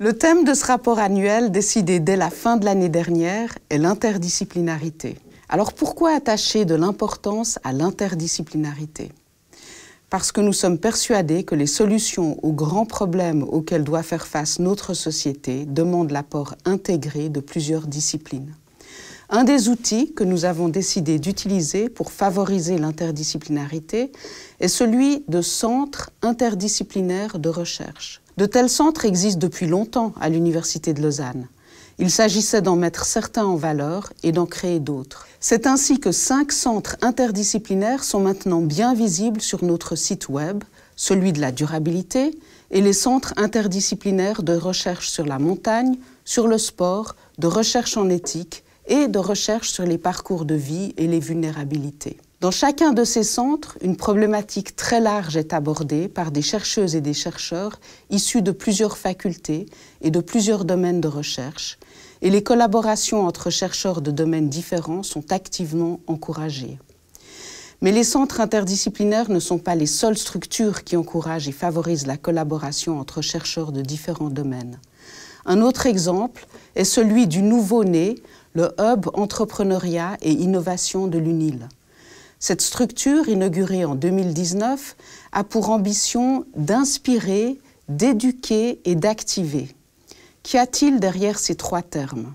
Le thème de ce rapport annuel, décidé dès la fin de l'année dernière, est l'interdisciplinarité. Alors pourquoi attacher de l'importance à l'interdisciplinarité? Parce que nous sommes persuadés que les solutions aux grands problèmes auxquels doit faire face notre société demandent l'apport intégré de plusieurs disciplines. Un des outils que nous avons décidé d'utiliser pour favoriser l'interdisciplinarité est celui de centres interdisciplinaires de recherche. De tels centres existent depuis longtemps à l'Université de Lausanne. Il s'agissait d'en mettre certains en valeur et d'en créer d'autres. C'est ainsi que 5 centres interdisciplinaires sont maintenant bien visibles sur notre site web, celui de la durabilité et les centres interdisciplinaires de recherche sur la montagne, sur le sport, de recherche en éthique et de recherche sur les parcours de vie et les vulnérabilités. Dans chacun de ces centres, une problématique très large est abordée par des chercheuses et des chercheurs issus de plusieurs facultés et de plusieurs domaines de recherche, et les collaborations entre chercheurs de domaines différents sont activement encouragées. Mais les centres interdisciplinaires ne sont pas les seules structures qui encouragent et favorisent la collaboration entre chercheurs de différents domaines. Un autre exemple est celui du nouveau-né, le Hub Entrepreneuriat et Innovation de l'UNIL. Cette structure, inaugurée en 2019, a pour ambition d'inspirer, d'éduquer et d'activer. Qu'y a-t-il derrière ces 3 termes?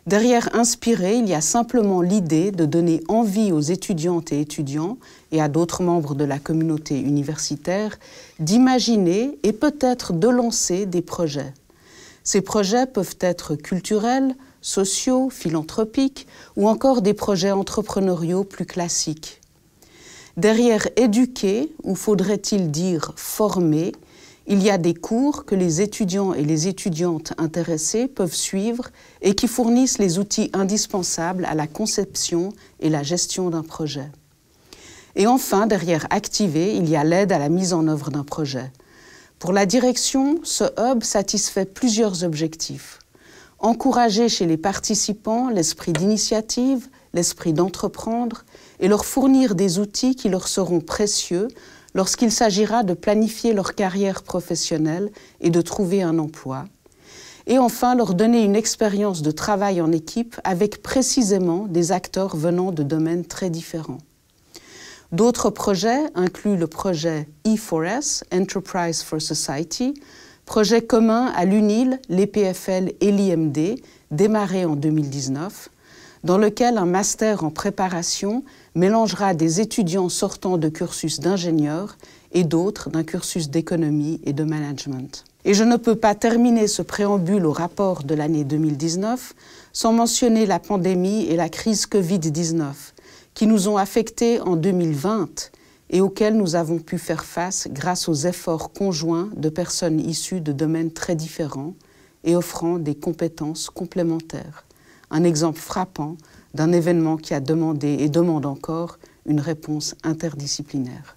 Derrière inspirer, il y a simplement l'idée de donner envie aux étudiantes et étudiants et à d'autres membres de la communauté universitaire d'imaginer et peut-être de lancer des projets. Ces projets peuvent être culturels, sociaux, philanthropiques ou encore des projets entrepreneuriaux plus classiques. Derrière éduquer, ou faudrait-il dire former, il y a des cours que les étudiants et les étudiantes intéressés peuvent suivre et qui fournissent les outils indispensables à la conception et la gestion d'un projet. Et enfin, derrière activer, il y a l'aide à la mise en œuvre d'un projet. Pour la direction, ce hub satisfait plusieurs objectifs. Encourager chez les participants l'esprit d'initiative, l'esprit d'entreprendre et leur fournir des outils qui leur seront précieux lorsqu'il s'agira de planifier leur carrière professionnelle et de trouver un emploi. Et enfin, leur donner une expérience de travail en équipe avec précisément des acteurs venant de domaines très différents. D'autres projets incluent le projet E4S, Enterprise for Society, projet commun à l'UNIL, l'EPFL et l'IMD, démarré en 2019, dans lequel un master en préparation mélangera des étudiants sortant de cursus d'ingénieur et d'autres d'un cursus d'économie et de management. Et je ne peux pas terminer ce préambule au rapport de l'année 2019 sans mentionner la pandémie et la crise Covid-19 qui nous ont affectés en 2020 et auxquels nous avons pu faire face grâce aux efforts conjoints de personnes issues de domaines très différents et offrant des compétences complémentaires. Un exemple frappant d'un événement qui a demandé et demande encore une réponse interdisciplinaire.